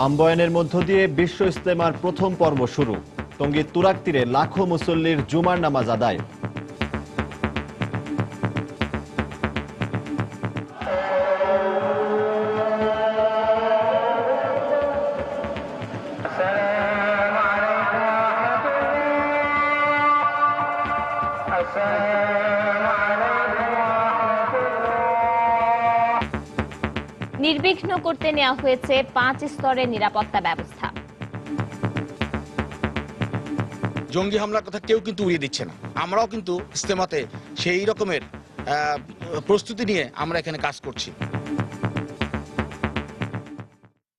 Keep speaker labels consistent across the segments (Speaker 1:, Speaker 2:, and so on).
Speaker 1: আম্বয়ানের মধ্য দিয়ে বিশ্ব ইজতেমার প্রথম পর্ব শুরু। টঙ্গীর তুরাগ তীরে লাখো মুসল্লির জুমার নামাজ আদায়।
Speaker 2: নির্বিঘ্ন করতে নেওয়া হয়েছে 5 স্তরের নিরাপত্তা ব্যবস্থা।
Speaker 3: জঙ্গি হামলার কথা কেউ কিন্তু উড়িয়ে দিচ্ছে না। আমরাও কিন্তু ইজতেমাতে সেই রকমের প্রস্তুতি নিয়ে আমরা এখানে কাজ করছি।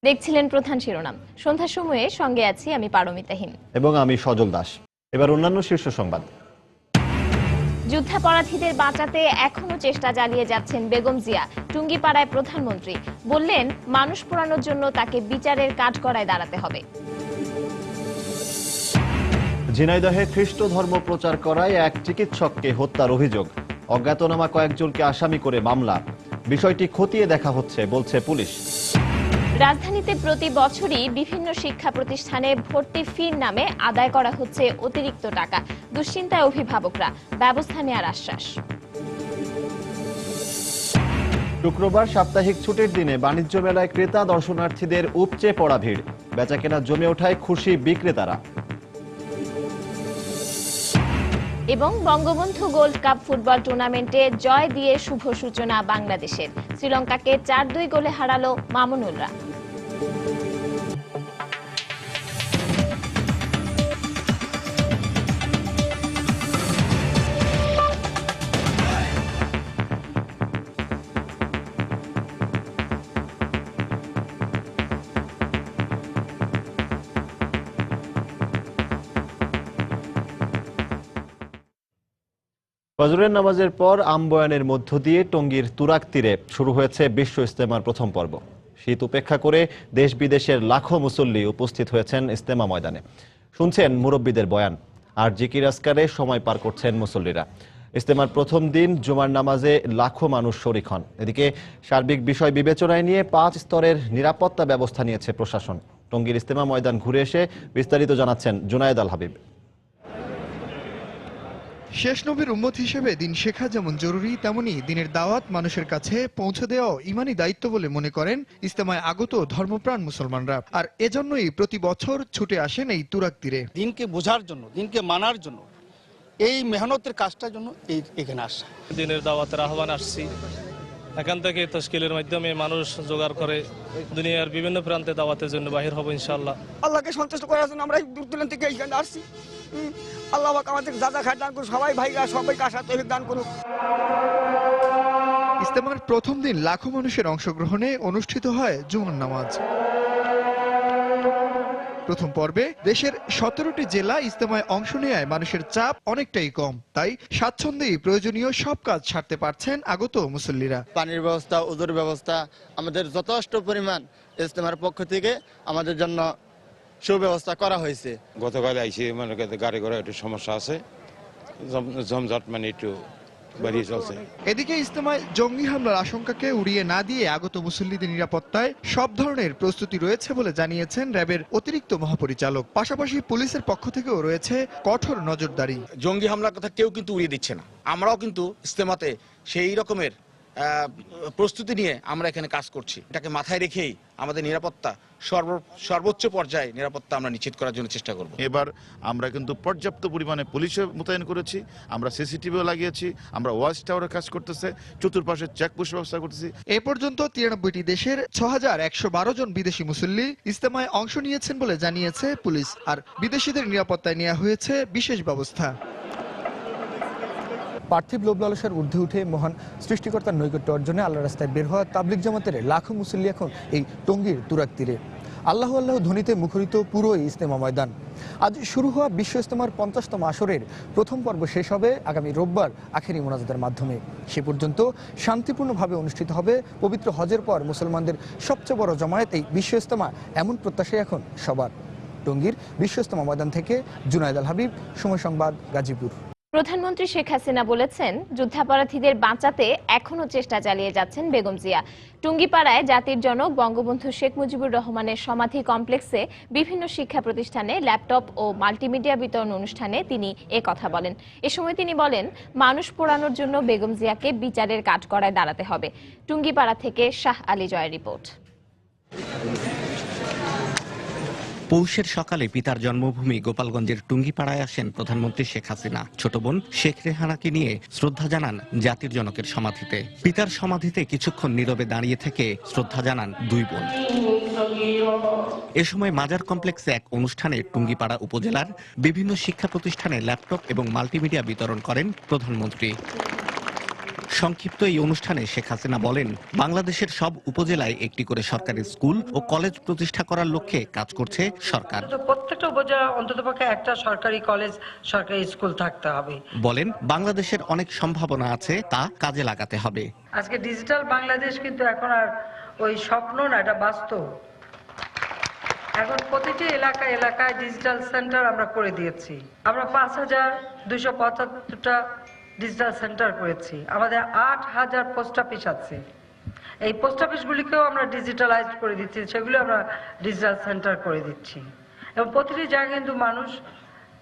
Speaker 2: দেখছিলেন প্রধান শিরোনাম। সন্ধ্যার সময়ে সঙ্গে আছি আমি পারমিতাহীন
Speaker 1: এবং আমি সজল দাস। এবার অন্যান্য শীর্ষ সংবাদ।
Speaker 2: যুদ্ধাপরাধীদের বাঁচাতে এখনো চেষ্টা চালিয়ে যাচ্ছেন বেগম জিয়া। টুঙ্গিপাড়ায় প্রধানমন্ত্রী বললেন, মানুষ পোড়ানোর জন্য তাকে বিচারের কাঠগড়ায় দাঁড়াতে হবে।
Speaker 1: ঝিনাইদহে খ্রিস্ট ধর্ম প্রচার করায় এক চিকিৎসককে হত্যার অভিযোগ। অজ্ঞাতনামা কয়েকজনকে আসামি করে মামলা। বিষয়টি খতিয়ে দেখা হচ্ছে বলছে পুলিশ।
Speaker 2: রাজধানীতে প্রতি বছরই বিভিন্ন শিক্ষা প্রতিষ্ঠানে ভর্তি ফির নামে আদায় করা হচ্ছে অতিরিক্ত টাকা। দুশ্চিন্তায় অভিভাবকরা, ব্যবস্থা নেওয়ার আশ্বাস।
Speaker 1: শুক্রবার সাপ্তাহিক ছুটির দিনে বাণিজ্য মেলায় ক্রেতা দর্শনার্থীদের উপচে পড়া ভিড়। বেচাকেনা জমে ওঠায় খুশি বিক্রেতারা।
Speaker 2: এবং বঙ্গবন্ধু গোল্ড কাপ ফুটবল টুর্নামেন্টে জয় দিয়ে শুভ সূচনা বাংলাদেশের। শ্রীলঙ্কাকে 4-2 গোলে হারালো মামুনুলরা।
Speaker 1: ফজরের নামাজের পর আম্বয়ানের মধ্য দিয়ে টঙ্গীর তুরাগ তীরে শুরু হয়েছে বিশ্ব ইজতেমার প্রথম পর্ব। শীত উপেক্ষা করে দেশ বিদেশের লাখো মুসল্লি উপস্থিত হয়েছেন ইজতেমা ময়দানে। শুনছেন মুরব্বীদের বয়ান আর জিকির আজকারে সময় পার করছেন মুসল্লিরা। ইজতেমার প্রথম দিন জুমার নামাজে লাখো মানুষ শরিক হন। এদিকে সার্বিক বিষয় বিবেচনায় নিয়ে 5 স্তরের নিরাপত্তা ব্যবস্থা নিয়েছে প্রশাসন। টঙ্গীর ইজতেমা ময়দান ঘুরে এসে বিস্তারিত জানাচ্ছেন জুনায়েদ আল হাবিব।
Speaker 4: শেষ নবীর উম্মত হিসেবে দিন শেখা যেমন জরুরি, তেমনি দিনের দাওয়াত মানুষের কাছে পৌঁছে দেওয়াও ইমানি দায়িত্ব বলে মনে করেন ইজতেমায় আগত ধর্মপ্রাণ মুসলমানরা। আর এজন্যই প্রতি বছর ছুটে আসেন এই তুরাগ তীরে।
Speaker 5: দিনকে বোঝার জন্য, দিনকে মানার জন্য, এই মেহনতের কাজটার জন্য এখানে আসা।
Speaker 6: দিনের দাওয়াতের আহ্বান আসছি। এখান থেকে তশকিলের মাধ্যমে মানুষ জোগাড় করে দুনিয়ার বিভিন্ন প্রান্তে দাওয়াতের জন্য বাহির হবো ইনশাআল্লাহ।
Speaker 5: আল্লাহকে সন্তুষ্ট করার জন্য আমরা দূর দূরান্ত থেকে এইখানে আসছি। আল্লাহ আমাদের দাদা খায় দান করুন, সবাই ভাইরা সবাইকে আশা তৌফিক দান করুন।
Speaker 4: ইজতেমার প্রথম দিন লাখো মানুষের অংশগ্রহণে অনুষ্ঠিত হয় জুমার নামাজ। প্রথম পর্বে দেশের 17টি জেলা ইজতেমায় অংশ নেয় মানুষের চাপ অনেকটাই কম, তাই স্বাচ্ছন্দ্যেই প্রয়োজনীয় সব কাজ সারতে পারছেন আগত মুসল্লিরা।
Speaker 7: পানির ব্যবস্থা, ওজোর ব্যবস্থা আমাদের যথেষ্ট পরিমাণ ইজতেমার পক্ষ থেকে আমাদের জন্য সুব্যবস্থা করা হয়েছে।
Speaker 8: গতকাল আইসি মানে গাড়ি ঘোড়া একটু সমস্যা আছে, জমজট মানে একটু বাড়িয়ে চলছে।
Speaker 4: এদিকে ইজতেমায় জঙ্গি হামলার আশঙ্কাকে উড়িয়ে না দিয়ে আগত মুসল্লিদের নিরাপত্তায় সব ধরনের প্রস্তুতি রয়েছে বলে জানিয়েছেন র্যাবের অতিরিক্ত মহাপরিচালক। পাশাপাশি পুলিশের পক্ষ থেকেও রয়েছে কঠোর নজরদারি।
Speaker 3: জঙ্গি হামলার কথা কেউ কিন্তু উড়িয়ে দিচ্ছে না। আমরাও কিন্তু ইজতেমাতে সেই রকমের প্রস্তুতি নিয়ে আমরা এখানে কাজ করছি। এটাকে মাথায় রেখেই আমাদের নিরাপত্তা সর্বোচ্চ পর্যায়ে নিরাপত্তা আমরা নিশ্চিত করার জন্য চেষ্টা করব।
Speaker 9: এবার আমরা কিন্তু পর্যাপ্ত পরিমাণে পুলিশও মোতায়েন করেছি, আমরা সিসিটিভিও লাগিয়েছি, আমরা ওয়াচ টাওয়ারের কাজ করতেছে, চতুর্পাশে চেকপোস্ট ব্যবস্থা করতেছি।
Speaker 4: এ পর্যন্ত 93টি দেশের 6112 জন বিদেশি মুসল্লি ইজতেমায় অংশ নিয়েছেন বলে জানিয়েছে পুলিশ। আর বিদেশিদের নিরাপত্তায় নেওয়া হয়েছে বিশেষ ব্যবস্থা।
Speaker 10: পার্থিব লোভ লালসার ঊর্ধ্বে উঠে মহান সৃষ্টিকর্তার নৈকট্য অর্জনে আল্লাহ রাস্তায় বের হওয়া তাবলিগ জামাতের লাখো মুসল্লি এখন এই টঙ্গীর তুরাগ তীরে। আল্লাহ আল্লাহ ধ্বনিতে মুখরিত পুরো এই ইজতেমা ময়দান। আজ শুরু হওয়া বিশ্ব ইজতেমার 50তম আসরের প্রথম পর্ব শেষ হবে আগামী রোববার আখেরি মোনাজাতের মাধ্যমে। সে পর্যন্ত শান্তিপূর্ণভাবে অনুষ্ঠিত হবে পবিত্র হজের পর মুসলমানদের সবচেয়ে বড় জমায়েত এই বিশ্ব ইজতেমা, এমন প্রত্যাশাই এখন সবার। টঙ্গীর বিশ্ব ইজতেমা ময়দান থেকে জুনায়েদ আল হাবিব, সময় সংবাদ, গাজীপুর।
Speaker 2: প্রধানমন্ত্রী শেখ হাসিনা বলেছেন, যুদ্ধাপরাধীদের বাঁচাতে এখনো চেষ্টা চালিয়ে যাচ্ছেন বেগম জিয়া। টুঙ্গিপাড়ায় জাতির জনক বঙ্গবন্ধু শেখ মুজিবুর রহমানের সমাধি কমপ্লেক্সে বিভিন্ন শিক্ষা প্রতিষ্ঠানে ল্যাপটপ ও মাল্টিমিডিয়া বিতরণ অনুষ্ঠানে তিনি কথা বলেন। এ সময় তিনি বলেন, মানুষ পোড়ানোর জন্য বেগম জিয়াকে বিচারের কাঠগড়ায় দাঁড়াতে হবে। টুঙ্গিপাড়া থেকে শাহ আলী জয়ের রিপোর্ট।
Speaker 11: পৌষের সকালে পিতার জন্মভূমি গোপালগঞ্জের টুঙ্গিপাড়ায় আসেন প্রধানমন্ত্রী শেখ হাসিনা। ছোট বোন শেখ রেহানাকে নিয়ে শ্রদ্ধা জানান জাতির জনকের সমাধিতে। পিতার সমাধিতে কিছুক্ষণ নীরবে দাঁড়িয়ে থেকে শ্রদ্ধা জানান দুই বোন। এ সময় মাজার কমপ্লেক্সে এক অনুষ্ঠানে টুঙ্গিপাড়া উপজেলার বিভিন্ন শিক্ষা প্রতিষ্ঠানে ল্যাপটপ এবং মাল্টিমিডিয়া বিতরণ করেন প্রধানমন্ত্রী। সংক্ষিপ্ত এই অনুষ্ঠানে শেখ হাসিনা বলেন, বাংলাদেশের সব উপজেলায় একটি করে সরকারি স্কুল ও কলেজ প্রতিষ্ঠা করার লক্ষ্যে কাজ করছে সরকার।
Speaker 12: প্রত্যেকটা উপজেলা অন্ততপক্ষে একটা সরকারি কলেজ, সরকারি স্কুল থাকতে হবে।
Speaker 11: বলেন, বাংলাদেশের অনেক সম্ভাবনা আছে, তা কাজে লাগাতে হবে।
Speaker 12: আজকে ডিজিটাল বাংলাদেশ কিন্তু এখন আর ওই স্বপ্ন না, এটা বাস্তব। এখন প্রতিটি এলাকায় ডিজিটাল সেন্টার আমরা করে দিয়েছি। আমরা ৫,২৭৫টা ডিজিটাল সেন্টার করেছি। আমাদের ৮,০০০ পোস্ট অফিস আছে। এই পোস্ট অফিসগুলিকেও আমরা ডিজিটালাইজ করে দিচ্ছি, সেগুলো আমরা ডিজিটাল সেন্টার করে দিচ্ছি। এবং প্রতিটি জায়গায় কিন্তু মানুষ,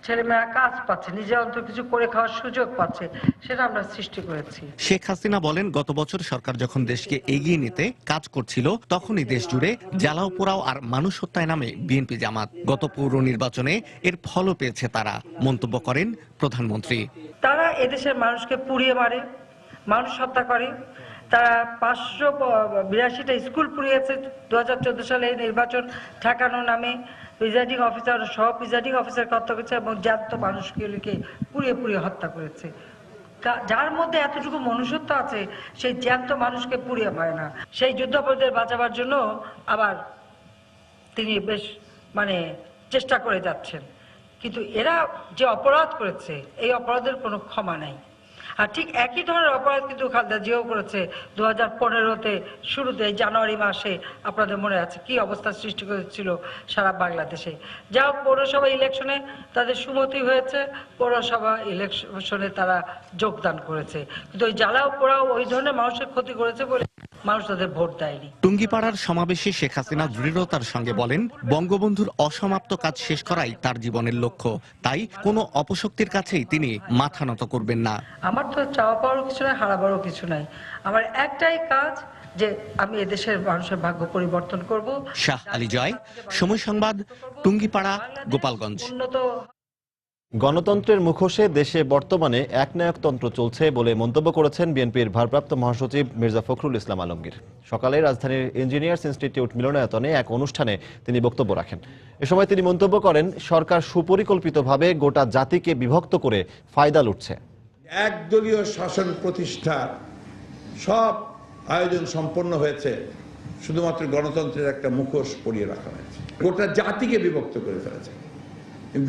Speaker 12: ছেলেমেয়েরা কাজ পাচ্ছে, নিজে অন্তত কিছু করে খাওয়ার সুযোগ পাচ্ছে, সেটা আমরা সৃষ্টি করেছি।
Speaker 11: শেখ হাসিনা বলেন, গত বছর সরকার যখন দেশকে এগিয়ে নিতে কাজ করছিল, তখনই দেশ জুড়ে জ্বালাও পোড়াও আর মানুষ হত্যায় নামে বিএনপি জামাত। গত পৌর নির্বাচনে এর ফলও পেয়েছে তারা, মন্তব্য করেন প্রধানমন্ত্রী।
Speaker 12: তারা এদেশের মানুষকে পুড়িয়ে মারে, মানুষ হত্যা করে। তারা 582টা স্কুল পুড়িয়েছে 2014 সালে নির্বাচন ঠেকানোর নামে। প্রিজাইডিং অফিসার সহ প্রিজাইডিং অফিসারকে হত্যা করেছে এবং জ্যান্ত মানুষগুলিকে পুড়িয়ে হত্যা করেছে। যার মধ্যে এতটুকু মনুষ্যত্ব আছে, সেই জ্যান্ত মানুষকে পুড়িয়ে মারে না। সেই যুদ্ধাপরাধীদের বাঁচাবার জন্য আবার তিনি বেশ চেষ্টা করে যাচ্ছেন। কিন্তু এরা যে অপরাধ করেছে, এই অপরাধের কোনো ক্ষমা নাই। আর ঠিক একই ধরনের অপরাধ কিন্তু খালেদা জিয়াও করেছে 2015-তে শুরুতে, জানুয়ারি মাসে। আপনাদের মনে আছে কি অবস্থা সৃষ্টি করেছিল সারা বাংলাদেশে। যা হোক, পৌরসভা ইলেকশনে তাদের সুমতি হয়েছে, পৌরসভা ইলেকশনে তারা যোগদান করেছে। কিন্তু ওই জ্বালাও পোড়াও ওই ধরনের মানুষের ক্ষতি করেছে বলে মানুষ তাদের ভোট দেয়নি।
Speaker 11: টুঙ্গিপাড়ার সমাবেশে শেখ হাসিনা দৃঢ়তার সঙ্গে বলেন, বঙ্গবন্ধুর অসমাপ্ত কাজ শেষ করাই তার জীবনের লক্ষ্য। তাই কোনো অপশক্তির কাছেই তিনি মাথা নত করবেন না।
Speaker 12: আমার তো চাওয়া পাওয়ার কিছু নাই, হারাবারও কিছু নাই। আমার একটাই কাজ, যে আমি এদেশের মানুষের ভাগ্য পরিবর্তন করব।
Speaker 11: শাহ আলী জয়, সময় সংবাদ, টুঙ্গিপাড়া, গোপালগঞ্জ।
Speaker 1: গণতন্ত্রের মুখোশে দেশে বর্তমানে একনায়কতন্ত্র চলছে বলে মন্তব্য করেছেন বিএনপির ভারপ্রাপ্ত মহাসচিব মির্জা ফখরুল ইসলাম আলমগীর। সকালে রাজধানীর ইঞ্জিনিয়ার্স ইনস্টিটিউট মিলনায়তনে এক অনুষ্ঠানে তিনি বক্তব্য রাখেন। এ সময় তিনি মন্তব্য করেন, সরকার সুপরিকল্পিতভাবে গোটা জাতিকে বিভক্ত করে ফায়দা লুটছে।
Speaker 13: একদলীয় শাসন প্রতিষ্ঠার সব আয়োজন সম্পন্ন হয়েছে, শুধুমাত্র গণতন্ত্রের একটা মুখোশ পরিয়ে রাখা হয়েছে। গোটা জাতিকে বিভক্ত করে ফেলেছে।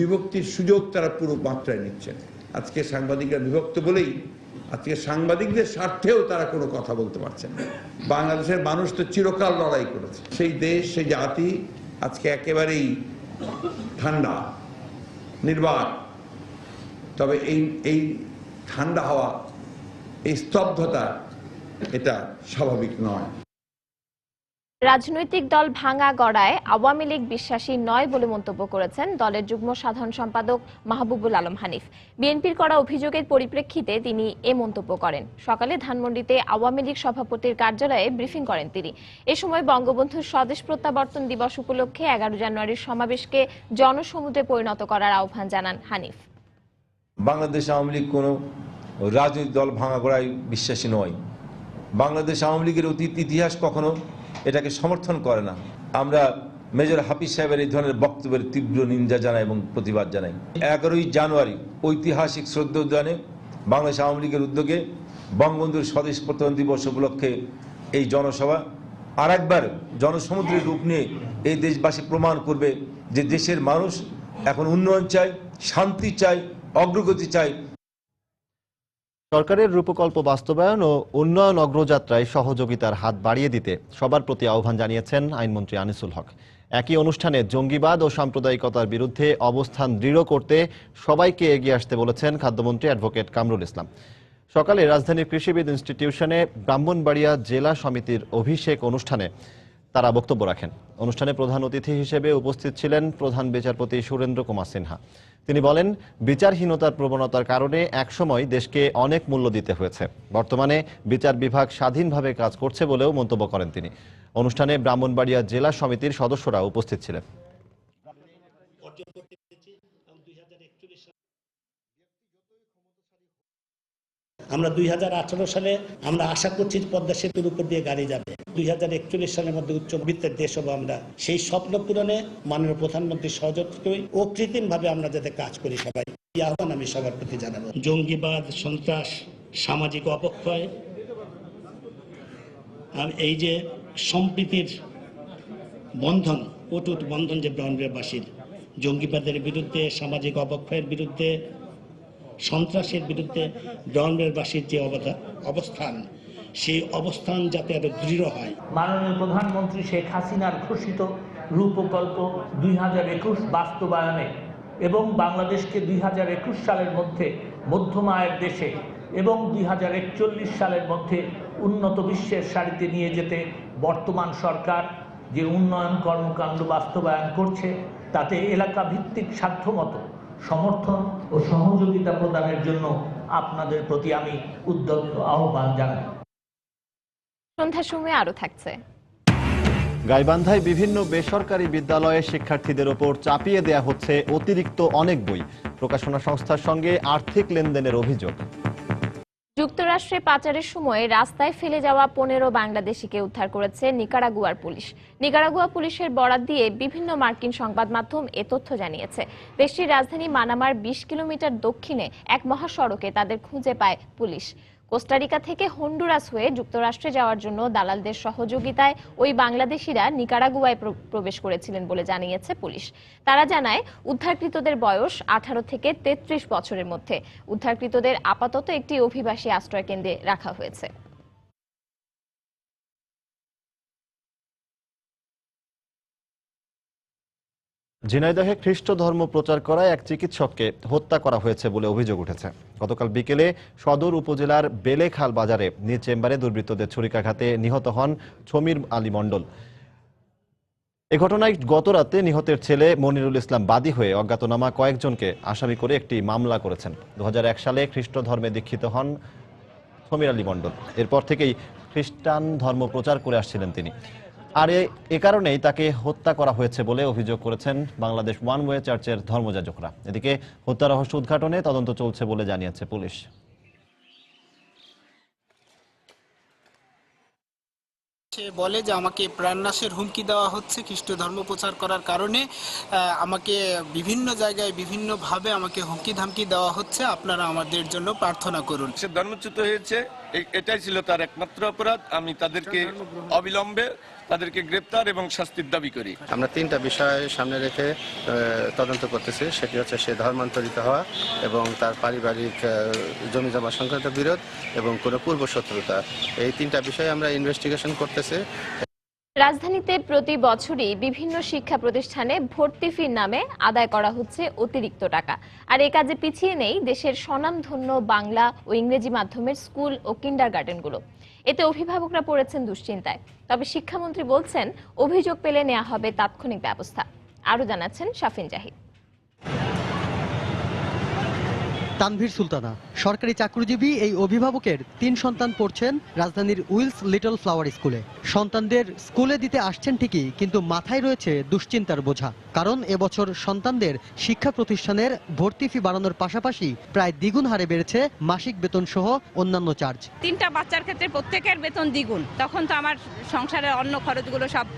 Speaker 13: বিভক্তির সুযোগ তারা পুরো মাত্রায় নিচ্ছেন। আজকে সাংবাদিকরা বিভক্ত বলেই আজকে সাংবাদিকদের স্বার্থেও তারা কোনো কথা বলতে পারছেন না। বাংলাদেশের মানুষ তো চিরকাল লড়াই করেছে। সেই দেশ, সেই জাতি আজকে একেবারেই ঠান্ডা, নির্বাক। তবে এই ঠান্ডা হওয়া, এই স্তব্ধতা, এটা স্বাভাবিক নয়।
Speaker 2: রাজনৈতিক দল ভাঙা গড়ায় আওয়ামী লীগ বিশ্বাসী নয় বলে মন্তব্য করেছেন দলের যুগ্ম সাধারণ সম্পাদক মাহবুবুল আলম হানিফ। বিএনপির করা অভিযোগের পরিপ্রেক্ষিতে তিনি এ মন্তব্য করেন। সকালে ধানমন্ডিতে আওয়ামী লীগ সভাপতির কার্যালয়ে ব্রিফিং করেন তিনি। এ সময় বঙ্গবন্ধুর স্বদেশ প্রত্যাবর্তন দিবস উপলক্ষে 11 জানুয়ারির সমাবেশকে জনসমুদ্রে পরিণত করার আহ্বান জানান হানিফ।
Speaker 14: বাংলাদেশ আওয়ামী লীগ কোনো রাজনৈতিক দল ভাঙা গড়ায় বিশ্বাসী নয়। বাংলাদেশ আওয়ামী লীগের অতীত ইতিহাস কখনো এটাকে সমর্থন করে না। আমরা মেজর হাফিজ সাহেবের এই ধরনের বক্তব্যের তীব্র নিন্দা জানাই এবং প্রতিবাদ জানাই। 11 জানুয়ারি ঐতিহাসিক শ্রদ্ধা উদ্যানে বাংলাদেশ আওয়ামী লীগের উদ্যোগে বঙ্গবন্ধুর স্বদেশ প্রত্যাবর্তন দিবস উপলক্ষে এই জনসভা আরেকবার জনসমুদ্রের রূপ নিয়ে এই দেশবাসী প্রমাণ করবে যে দেশের মানুষ এখন উন্নয়ন চায়, শান্তি চায়, অগ্রগতি চায়।
Speaker 1: সরকারের রূপকল্প বাস্তবায়ন ও উন্নয়ন অগ্রযাত্রায় সহযোগিতার হাত বাড়িয়ে দিতে সবার প্রতি আহ্বান জানিয়েছেন আইনমন্ত্রী আনিসুল হক। একই অনুষ্ঠানে জঙ্গিবাদ ও সাম্প্রদায়িকতার বিরুদ্ধে অবস্থান দৃঢ় করতে সবাইকে এগিয়ে আসতে বলেছেন খাদ্যমন্ত্রী অ্যাডভোকেট কামরুল ইসলাম। সকালে রাজধানীর কৃষিবিদ ইনস্টিটিউশনে ব্রাহ্মণবাড়িয়া জেলা সমিতির অভিষেক অনুষ্ঠানে তারা বক্তব্য রাখেন। অনুষ্ঠানে প্রধান অতিথি হিসেবে উপস্থিত ছিলেন প্রধান বিচারপতি সুরেন্দ্র কুমার সিনহা। তিনি বলেন, বিচারহীনতার প্রবণতার কারণে একসময় দেশকে অনেক মূল্য দিতে হয়েছে। বর্তমানে বিচার বিভাগ স্বাধীনভাবে কাজ করছে বলেও মন্তব্য করেন তিনি। অনুষ্ঠানে ব্রাহ্মণবাড়িয়া জেলা সমিতির সদস্যরা উপস্থিত ছিলেন।
Speaker 15: আমরা 2018 সালে আমরা আশা করছি পদ্মা সেতুর উপর দিয়ে গাড়ি যাবে। 2041 সালের মধ্যে উচ্চবিত্তের দেশ হবো আমরা। সেই স্বপ্ন পূরণে মাননীয় প্রধানমন্ত্রীর সহযোগিতায় ও কৃত্রিমভাবে আমরা যাতে কাজ করি সবাই, এই আহ্বান আমি সবার প্রতি জানাবো। জঙ্গিবাদ, সন্ত্রাস, সামাজিক অবক্ষয় আর এই যে সম্প্রীতির বন্ধন, অটুট বন্ধন যে ব্রাহ্মণবাড়িয়াবাসীর, জঙ্গিবাদের বিরুদ্ধে, সামাজিক অবক্ষয়ের বিরুদ্ধে, সন্ত্রাসের বিরুদ্ধে ব্রাহ্মণবাড়িয়াবাসীর যে অবস্থান, সেই অবস্থান যাতে আরো দৃঢ় হয়।
Speaker 16: মাননীয় প্রধানমন্ত্রী শেখ হাসিনার ঘোষিত রূপকল্প 2021 বাস্তবায়নে এবং বাংলাদেশকে 2021 সালের মধ্যে মধ্যম আয়ের দেশে এবং 2041 সালের মধ্যে উন্নত বিশ্বের সারিতে নিয়ে যেতে বর্তমান সরকার যে উন্নয়ন কর্মকাণ্ড বাস্তবায়ন করছে, তাতে এলাকা ভিত্তিক সাধ্যমতো সমর্থন ও সহযোগিতা প্রদানের জন্য আপনাদের প্রতি আমি উদ্যোক্ত আহ্বান জানাই।
Speaker 2: সন্ধ্যার সময় আরো থাকছে।
Speaker 1: গাইবান্ধায় বিভিন্ন বেসরকারি বিদ্যালয়ে শিক্ষার্থীদের ওপর চাপিয়ে দেয়া হচ্ছে অতিরিক্ত অনেক বই। প্রকাশনা সংস্থার সঙ্গে আর্থিক লেনদেনের অভিযোগ।
Speaker 2: যুক্তরাষ্ট্রে পাচারের সময় রাস্তায় ফেলে যাওয়া 15 বাংলাদেশিকে উদ্ধার করেছে নিকারাগুয়ার পুলিশ। নিকারাগুয়া পুলিশের বরাত দিয়ে বিভিন্ন মার্কিন সংবাদ মাধ্যম এ তথ্য জানিয়েছে। দেশটির রাজধানী মানামার 20 কিলোমিটার দক্ষিণে এক মহাসড়কে তাদের খুঁজে পায় পুলিশ। কোস্টারিকা থেকে হন্ডুরাস হয়ে যুক্তরাষ্ট্রে যাওয়ার জন্য দালালদের সহযোগিতায় ওই বাংলাদেশিরা নিকারাগুয়ায় প্রবেশ করেছিলেন বলে জানিয়েছে পুলিশ। তারা জানায়, উদ্ধারকৃতদের বয়স 18 থেকে 33 বছরের মধ্যে। উদ্ধারকৃতদের আপাতত একটি অভিবাসী আশ্রয় কেন্দ্রে রাখা হয়েছে।
Speaker 1: ঝিনাইদহে খ্রিস্ট ধর্ম প্রচার করায় এক চিকিৎসককে হত্যা করা হয়েছে বলে অভিযোগ উঠেছে। গতকাল বিকেলে সদর উপজেলার বেলেখাল বাজারে নিজ চেম্বারে দুর্বৃত্তদের ছুরিকাঘাতে নিহত হন ছমির আলী মণ্ডল। এ ঘটনায় গতরাতে নিহতের ছেলে মনিরুল ইসলাম বাদী হয়ে অজ্ঞাতনামা কয়েকজনকে আসামি করে একটি মামলা করেছেন। 2001 সালে খ্রিস্ট ধর্মে দীক্ষিত হন ছমির আলী মণ্ডল। এরপর থেকেই খ্রিস্টান ধর্ম প্রচার করে আসছিলেন তিনি। আর এ কারণেই তাকে হত্যা করা হয়েছে বলে অভিযোগ করেছেন বাংলাদেশ ওয়ান ওয়ে চার্চের ধর্মযাজকরা। এদিকে হত্যা রহস্য উদ্ঘাটনে তদন্ত চলছে বলে জানিয়েছে পুলিশ।
Speaker 17: সে বলে যে আমাকে প্রাণনাশের হুমকি দেওয়া হচ্ছে খ্রিস্ট ধর্ম প্রচার করার কারণে, আমাকে বিভিন্ন জায়গায় বিভিন্নভাবে আমাকে হুমকি ধামকি দেওয়া হচ্ছে, আপনারা আমাদের জন্য প্রার্থনা করুন।
Speaker 18: সে ধর্মচ্যুত হয়েছে, এটাই ছিল তার একমাত্র অপরাধ। আমি তাদেরকে অবিলম্বে তাদেরকে গ্রেপ্তার এবং শাস্তির দাবি করি।
Speaker 19: আমরা 3টা বিষয় সামনে রেখে তদন্ত করতেছি। সেটি হচ্ছে সে ধর্মান্তরিত হওয়া এবং তার পারিবারিক জমি জমা সংক্রান্ত বিরোধ এবং কোনো পূর্ব শত্রুতা। এই 3টা বিষয়ে আমরা ইনভেস্টিগেশন করতেছি।
Speaker 2: রাজধানীতে প্রতি বছরই বিভিন্ন শিক্ষা প্রতিষ্ঠানে ভর্তি ফির নামে আদায় করা হচ্ছে অতিরিক্ত টাকা। আর এ কাজে পিছিয়ে নেই দেশের স্বনামধন্য বাংলা ও ইংরেজি মাধ্যমের স্কুল ও কিন্ডারগার্টেনগুলো। এতে অভিভাবকরা পড়েছেন দুশ্চিন্তায়। তবে শিক্ষামন্ত্রী বলছেন, অভিযোগ পেলে নেওয়া হবে তাৎক্ষণিক ব্যবস্থা। আরো জানাচ্ছেন শাফিন জাহিদ।
Speaker 20: তানভীর সুলতানা সরকারি চাকরিজীবী এই অভিভাবকের 3 সন্তান পড়ছেন রাজধানীর উইলস লিটল ফ্লাওয়ার স্কুলে। সন্তানদের স্কুলে দিতে আসছেন ঠিকই, কিন্তু মাথায় রয়েছে দুশ্চিন্তার বোঝা। কারণ এবছর সন্তানদের শিক্ষা প্রতিষ্ঠানের ভর্তি ফি বাড়ানোর পাশাপাশি প্রায় দ্বিগুণ হারে বেড়েছে মাসিক বেতন সহ অন্যান্য চার্জ।
Speaker 21: 3টা বাচ্চার ক্ষেত্রে প্রত্যেকের বেতন দ্বিগুণ, তখন তো আমার সংসারের অন্য খরচগুলো সব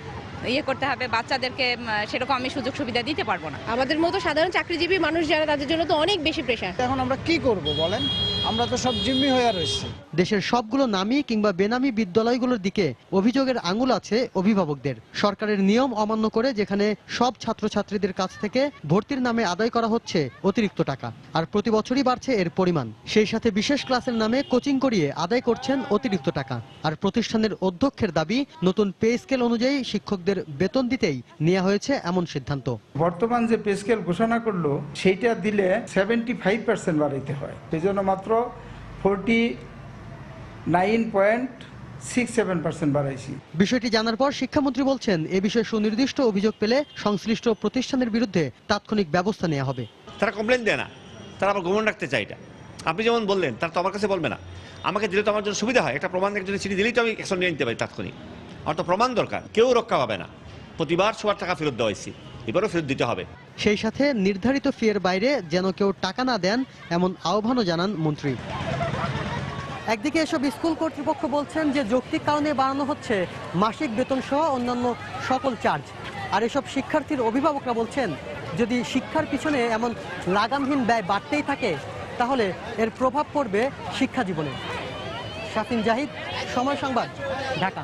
Speaker 21: করতে হবে। বাচ্চাদেরকে সেরকম আমি সুযোগ সুবিধা দিতে পারবো না।
Speaker 22: আমাদের মতো সাধারণ চাকরিজীবী মানুষ যারা, তাদের জন্য তো অনেক বেশি প্রেশার।
Speaker 5: এখন আমরা কি করব বলেন, আমরা তো সব জিম্মি হয়ে রয়েছি।
Speaker 20: দেশের সবগুলো নামী কিংবা বেনামী বিদ্যালয়গুলোর দিকে অভিযোগের আঙুল আছে অভিভাবকদের। সরকারের নিয়ম অমান্য করে যেখানে সব ছাত্রছাত্রীদের কাছ থেকে ভর্তির নামে আদায় করা হচ্ছে অতিরিক্ত টাকা, আর প্রতি বছরই বাড়ছে এর পরিমাণ। সেই সাথে বিশেষ ক্লাসের নামে কোচিং করিয়ে আদায় করছেন অতিরিক্ত টাকা। আর প্রতিষ্ঠানের অধ্যক্ষের দাবি, নতুন পে স্কেল অনুযায়ী শিক্ষকদের বেতন দিতেই নেওয়া হয়েছে এমন সিদ্ধান্ত।
Speaker 6: বর্তমান যে পে স্কেল ঘোষণা করলো সেইটা দিলে 75% বাড়াইতে হয়, সেই জন্য মাত্র 49.67% বাড়াইছি।
Speaker 20: বিষয়টি জানার পর শিক্ষামন্ত্রী বলছেন, এ বিষয়ে সুনির্দিষ্ট অভিযোগ পেলে সংশ্লিষ্ট প্রতিষ্ঠানের বিরুদ্ধে তাৎক্ষণিক ব্যবস্থা নেওয়া হবে।
Speaker 22: তারা কমপ্লেন দেয় না, তারা আবার গোপন রাখতে চায়। এটা আপনি যেমন বললেন, তারা তো আমার কাছে বলবে না, আমাকে দিলে তো আমার জন্য সুবিধা হয়। একটা প্রমাণ একজনের চিঠি দিলেই তো আমি অ্যাকশন নিয়ে নিতে পারি তাৎক্ষণিক। আমার তো প্রমাণ দরকার। কেউ রক্ষা পাবে না। প্রতিবার সবার টাকা ফেরত দেওয়া হয়েছে, এবারও ফেরত দিতে হবে।
Speaker 20: সেই সাথে নির্ধারিত ফিয়ের বাইরে যেন কেউ টাকা না দেন এমন আহ্বানও জানান মন্ত্রী। একদিকে এসব স্কুল কর্তৃপক্ষ বলছেন যে যৌক্তিক কারণে বাড়ানো হচ্ছে মাসিক বেতন সহ অন্যান্য সকল চার্জ, আর এসব শিক্ষার্থীর অভিভাবকরা বলছেন যদি শিক্ষার পিছনে এমন লাগামহীন ব্যয় বাড়তেই থাকে তাহলে এর প্রভাব পড়বে শিক্ষা জীবনে। শাফিন জাহিদ, সময় সংবাদ, ঢাকা।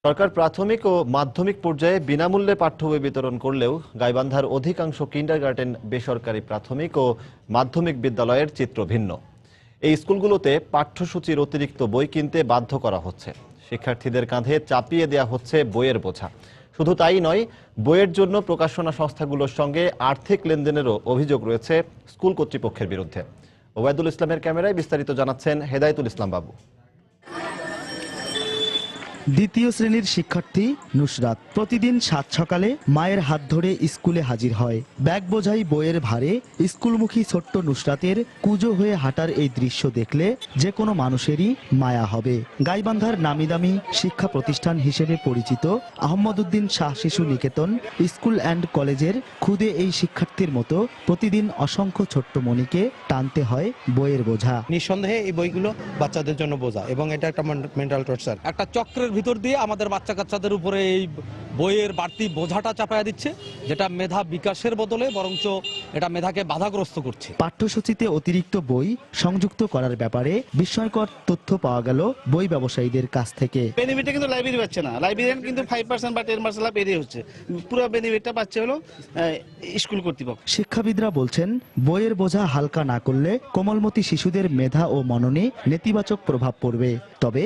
Speaker 1: সরকার প্রাথমিক ও মাধ্যমিক পর্যায়ে বিনামূল্যে পাঠ্য বই বিতরণ করলেও গাইবান্ধার অধিকাংশ কিন্ডারগার্টেন বেসরকারি প্রাথমিক ও মাধ্যমিক বিদ্যালয়ের চিত্র ভিন্ন। এই স্কুলগুলোতে পাঠ্যসূচির অতিরিক্ত বই কিনতে বাধ্য করা হচ্ছে। শিক্ষার্থীদের কাঁধে চাপিয়ে দেওয়া হচ্ছে বইয়ের বোঝা। শুধু তাই নয়, বইয়ের জন্য প্রকাশনা সংস্থাগুলোর সঙ্গে আর্থিক লেনদেনেরও অভিযোগ রয়েছে স্কুল কর্তৃপক্ষের বিরুদ্ধে। ওবায়দুল ইসলামের ক্যামেরায় বিস্তারিত জানাচ্ছেন হেদায়েতুল ইসলাম বাবু।
Speaker 23: দ্বিতীয় শ্রেণীর শিক্ষার্থী নুসরাত প্রতিদিন সাত সকালে মায়ের হাত ধরে স্কুলে হাজির হয়। ব্যাগ বোঝাই বইয়ের ভারে স্কুলমুখী ছোট্ট নুসরাতের কুঁজো হয়ে হাঁটার এই দৃশ্য দেখলে যে কোনো মানুষেরই মায়া হবে। গাইবান্ধার নামি দামি শিক্ষা প্রতিষ্ঠান হিসেবে পরিচিত আহমদউদ্দিন শাহ শিশু নিকেতন স্কুল অ্যান্ড কলেজের খুদে এই শিক্ষার্থীর মতো প্রতিদিন অসংখ্য ছোট্ট মনিকে টানতে হয় বইয়ের বোঝা।
Speaker 24: নিঃসন্দেহে এই বইগুলো বাচ্চাদের জন্য বোঝা এবং এটা একটা মেন্টাল টর্চার। একটা চক্রের ভিতর দিয়ে আমাদের বাচ্চা কাচ্চাদের উপরে এই বইয়ের বাড়তি বোঝাটা চাপায়া দিচ্ছে, যেটা মেধা বিকাশের বদলে বরঞ্চ এটা মেধাকে বাধাগ্রস্ত করছে।
Speaker 23: পাঠ্যসূচিতে অতিরিক্ত বই সংযুক্ত করার ব্যাপারে বিস্ময়কর তথ্য পাওয়া গেল বই ব্যবসায়ীদের কাছ থেকে।
Speaker 25: বেনিফিটটা কিন্তু লাইব্রেরি পাচ্ছে না, লাইব্রেরিয়ান কিন্তু 5% বা 10% লাভ বেরিয়ে হচ্ছে, পুরো বেনিফিটটা পাচ্ছে হলো স্কুল কর্তৃপক্ষ।
Speaker 23: শিক্ষাবিদরা বলছেন বইয়ের বোঝা হালকা না করলে কোমলমতি শিশুদের মেধা ও মননে নেতিবাচক প্রভাব পড়বে। তবে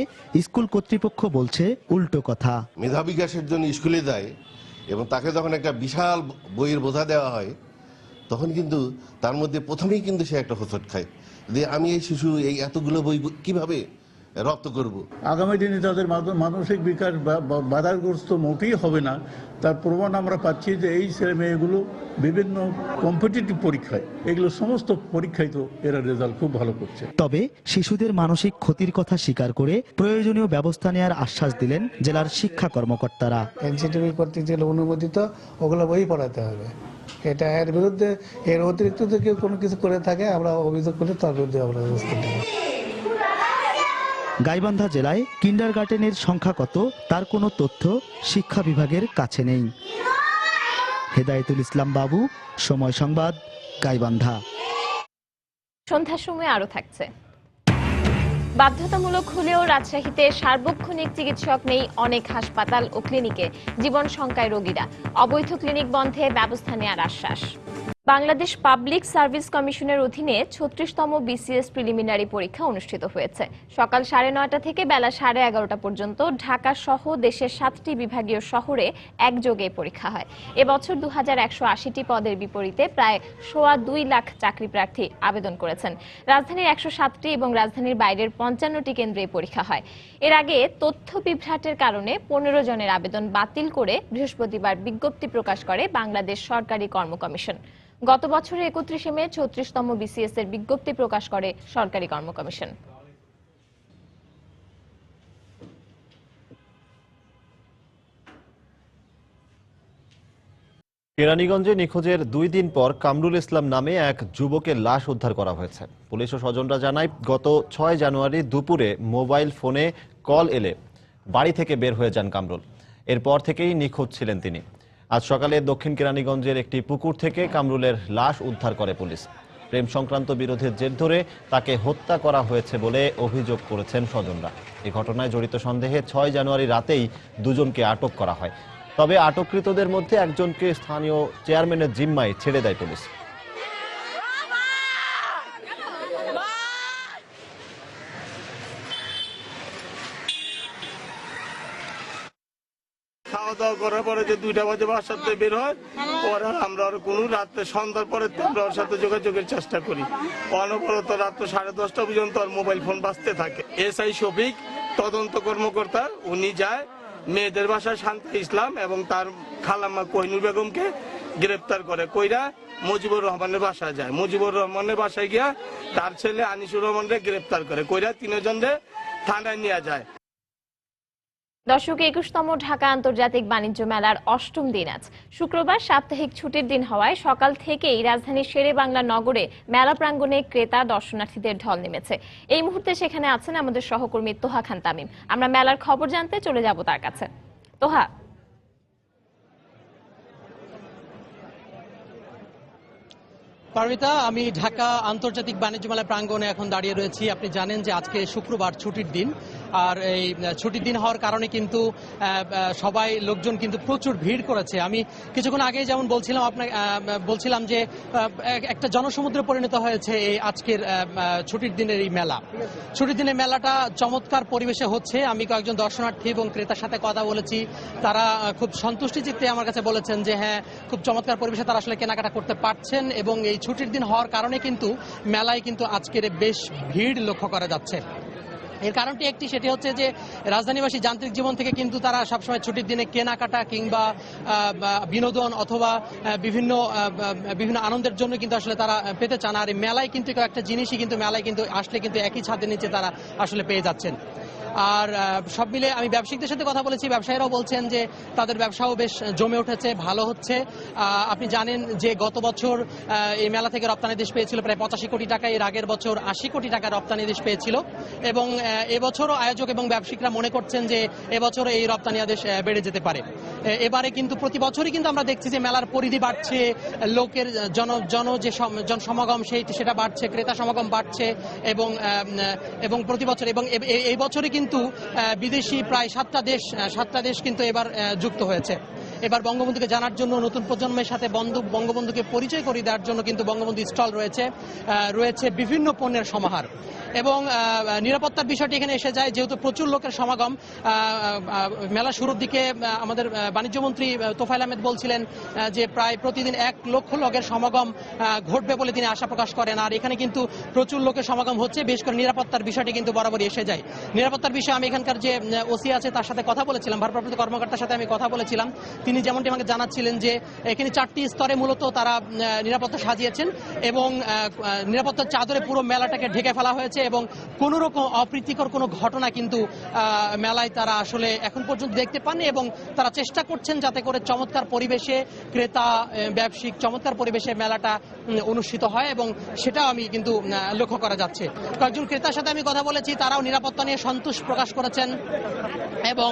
Speaker 23: স্কুল কর্তৃপক্ষ বলছে উল্টো কথা।
Speaker 26: মেধা বিকাশের জন্য স্কুলে যায় এবং তাকে যখন একটা বিশাল বইয়ের বোঝা দেওয়া হয় তখন কিন্তু তার মধ্যে প্রথমেই কিন্তু সে একটা হোঁচট খায় যে আমি এই শিশু এই এতগুলো বই কিভাবে রপ্ত করব।
Speaker 27: আগামী দিনে তাদের মানসিক বিকাশ বাধাগ্রস্ত মোটেই হবে না, তার প্রমাণ আমরা পাচ্ছি যে এই ছেলে মেয়েগুলো বিভিন্ন কম্পিটিটিভ পরীক্ষায়, এগুলো সমস্ত পরীক্ষায় তো এরা রেজাল্ট খুব ভালো করছে।
Speaker 23: তবে শিশুদের মানসিক ক্ষতির কথা স্বীকার করে প্রয়োজনীয় ব্যবস্থা নেওয়ার আশ্বাস দিলেন জেলার শিক্ষা কর্মকর্তারা।
Speaker 28: এনসিটিভি কর্তৃক যেগুলো অনুমোদিত ওগুলো বই পড়াতে হবে। এটা এর বিরুদ্ধে এর অতিরিক্ত যদি কেউ কোনো কিছু করে থাকে আমরা অভিযোগ করলে তার বিরুদ্ধে আমরা ব্যবস্থা নেব।
Speaker 23: গাইবান্ধা জেলায় কিন্ডারগার্টেনের সংখ্যা কত তার কোনো তথ্য শিক্ষা বিভাগের কাছে নেই। হেদায়েতুল ইসলাম বাবু, সময় সংবাদ, গাইবান্ধা।
Speaker 2: সন্ধ্যার সময় আরো থাকছে। বাধ্যতামূলক হলেও রাজশাহীতে সার্বক্ষণিক চিকিৎসক নেই অনেক হাসপাতাল ও ক্লিনিকে, জীবন শঙ্কায় রোগীরা। অবৈধ ক্লিনিক বন্ধে ব্যবস্থা নেওয়ার আশ্বাস। বাংলাদেশ পাবলিক সার্ভিস কমিশনের অধীনে 36তম বিসিএস প্রিলিমিনারি পরীক্ষা অনুষ্ঠিত হয়েছে। সকাল 9:30 থেকে বেলা 11:30 পর্যন্ত ঢাকা সহ দেশের 7টি বিভাগীয় শহরে একযোগে পরীক্ষা হয়। এবছর 2180টি পদের বিপরীতে প্রায় 2.25 লাখ চাকরি প্রার্থী আবেদন করেছেন। রাজধানীর 107টি এবং রাজধানীর বাইরের 55টি কেন্দ্রে পরীক্ষা হয়। এর আগে তথ্য বিভ্রাটের কারণে 15 জনের আবেদন বাতিল করে বৃহস্পতিবার বিজ্ঞপ্তি প্রকাশ করে বাংলাদেশ সরকারি কর্ম কমিশন। গত বছরের 31শে মে 36তম বিসিএস এর বিজ্ঞপ্তি প্রকাশ করে সরকারি কর্ম কমিশন।
Speaker 1: কেরানীগঞ্জে নিখোঁজের 2 দিন পর কামরুল ইসলাম নামে এক যুবকের লাশ উদ্ধার করা হয়েছে। পুলিশ ও স্বজনরা জানায়, গত 6 জানুয়ারি দুপুরে মোবাইল ফোনে কল এলে বাড়ি থেকে বের হয়ে যান কামরুল। এরপর থেকেই নিখোঁজ ছিলেন তিনি। আজ সকালে দক্ষিণ কেরানীগঞ্জের একটি পুকুর থেকে কামরুলের লাশ উদ্ধার করে পুলিশ। প্রেম সংক্রান্ত বিরোধের জের ধরে তাকে হত্যা করা হয়েছে বলে অভিযোগ করেছেন স্বজনরা। এই ঘটনায় জড়িত সন্দেহে 6 জানুয়ারি রাতেই দুজনকে আটক করা হয়। তবে আটককৃতদের মধ্যে একজনকে স্থানীয় চেয়ারম্যানের জিম্মায় ছেড়ে দেয় পুলিশ।
Speaker 3: খাওয়া দাওয়া করার পরে যে 2টা বাজে বাসার থেকে বের হয়, পরে আমরা আর কোনো রাত্রে সন্ধ্যার পরে আমরা ওর সাথে যোগাযোগের চেষ্টা করি। অনবরত রাত্র 10:30 পর্যন্ত আর মোবাইল ফোন বাজতে থাকে। এসআই শফিক তদন্ত কর্মকর্তা, উনি যায় মেয়েদের বাসায় শান্তি ইসলাম এবং তার খালাম্মা কোহিনুর বেগমকে গ্রেপ্তার করে। কইরা মুজিবুর রহমানের বাসায় যায়। মুজিবুর রহমানের বাসায় গিয়া তার ছেলে আনিসুর রহমানকে গ্রেপ্তার করে। কইরা 3 জনকে থানায় নিয়ে যায়।
Speaker 2: দর্শক, 21তম ঢাকা আন্তর্জাতিক বাণিজ্য মেলার 8ম দিন আজ শুক্রবার সাপ্তাহিক ছুটির দিন হওয়ায় সকাল থেকেই রাজধানীর শেরেবাংলা নগরে মেলা প্রাঙ্গণে ক্রেতা দর্শনার্থীদের ঢল নেমেছে। এই মুহূর্তে সেখানে আছেন আমাদের সহকর্মী তোহা খান তামিম। আমরা মেলার খবর জানতে চলে যাব তার কাছে। তোহা।
Speaker 20: পারমিতা, আমি ঢাকা আন্তর্জাতিক বাণিজ্য মেলা প্রাঙ্গণে এখন দাঁড়িয়ে রয়েছি। আপনি জানেন যে আজকে শুক্রবার ছুটির দিন, আর এই ছুটির দিন হওয়ার কারণে কিন্তু সবাই লোকজন কিন্তু প্রচুর ভিড় করেছে। আমি কিছুক্ষণ আগে যেমন বলছিলাম যে একটা জনসমুদ্রে পরিণত হয়েছে এই আজকের ছুটির দিনের এই মেলা। ছুটির দিনের মেলাটা চমৎকার পরিবেশে হচ্ছে। আমি কয়েকজন দর্শনার্থী এবং ক্রেতার সাথে কথা বলেছি, তারা খুব সন্তুষ্টি চিত্তে আমার কাছে বলেছেন যে হ্যাঁ, খুব চমৎকার পরিবেশে তারা আসলে কেনাকাটা করতে পারছেন এবং এই ছুটির দিন হওয়ার কারণে কিন্তু মেলায় কিন্তু আজকের বেশ ভিড় লক্ষ্য করা যাচ্ছে। এর কারণটি একটি, সেটি হচ্ছে যে রাজধানীবাসী যান্ত্রিক জীবন থেকে কিন্তু তারা সবসময় ছুটির দিনে কেনাকাটা কিংবা বিনোদন অথবা বিভিন্ন আনন্দের জন্য কিন্তু আসলে তারা পেতে চান। আর মেলায় কিন্তু একটা জিনিসই কিন্তু মেলায় কিন্তু আসলে কিন্তু একই ছাদের নিচে তারা আসলে পেয়ে যাচ্ছেন। আর সব মিলে আমি ব্যবসায়িকদের সাথে কথা বলেছি, ব্যবসায়ীরাও বলছেন যে তাদের ব্যবসাও বেশ জমে উঠেছে, ভালো হচ্ছে। আপনি জানেন যে গত বছর এই মেলা থেকে রপ্তানি দেশ পেয়েছিল প্রায় 85 কোটি টাকা, এর আগের বছর 80 কোটি টাকা রপ্তানি দেশ পেয়েছিল এবং এবছরও আয়োজক এবং ব্যবসায়িকরা মনে করছেন যে এবছরও এই রপ্তানি আদেশ বেড়ে যেতে পারে। এবারে কিন্তু প্রতি বছরই কিন্তু আমরা দেখছি যে মেলার পরিধি বাড়ছে, লোকের যে জনসমাগম সেটা বাড়ছে, ক্রেতা সমাগম বাড়ছে এবং প্রতি বছর এবং এই বছরই কিন্তু বিদেশি প্রায় 7টা দেশ কিন্তু এবার যুক্ত হয়েছে। এবার বঙ্গবন্ধুকে জানার জন্য নতুন প্রজন্মের সাথে বঙ্গবন্ধুকে পরিচয় করিয়ে দেওয়ার জন্য কিন্তু বঙ্গবন্ধু স্টল রয়েছে বিভিন্ন পণ্যের সমাহার এবং নিরাপত্তার বিষয়টি এখানে এসে যায়। যেহেতু প্রচুর লোকের সমাগম, মেলা শুরুর দিকে আমাদের বাণিজ্যমন্ত্রী তোফায়েল আহমেদ বলছিলেন যে প্রায় প্রতিদিন 1 লক্ষ লোকের সমাগম ঘটবে বলে তিনি আশা প্রকাশ করেন। আর এখানে কিন্তু প্রচুর লোকের সমাগম হচ্ছে, বিশেষ করে নিরাপত্তার বিষয়টি কিন্তু বরাবরই এসে যায়। নিরাপত্তার বিষয়ে আমি এখানকার যে ওসি আছে তার সাথে কথা বলেছিলাম, ভারপ্রাপ্ত কর্মকর্তার সাথে আমি কথা বলেছিলাম। তিনি যেমনটি আমাকে জানাচ্ছিলেন যে এখানে 4টি স্তরে মূলত তারা নিরাপত্তা সাজিয়েছেন এবং নিরাপত্তার চাদরে পুরো মেলাটাকে ঢেকে ফেলা হয়েছে এবং কোনো রকম অপ্রীতিকর কোনো ঘটনা কিন্তু মেলায় তারা আসলে এখন পর্যন্ত দেখতে পাননি এবং তারা চেষ্টা করছেন যাতে করে চমৎকার পরিবেশে ক্রেতা ব্যবসায়িক চমৎকার পরিবেশে মেলাটা অনুষ্ঠিত হয় এবং সেটাও আমি কিন্তু লক্ষ্য করা যাচ্ছে। কয়েকজন ক্রেতার সাথে আমি কথা বলেছি, তারাও নিরাপত্তা নিয়ে সন্তোষ প্রকাশ করেছেন এবং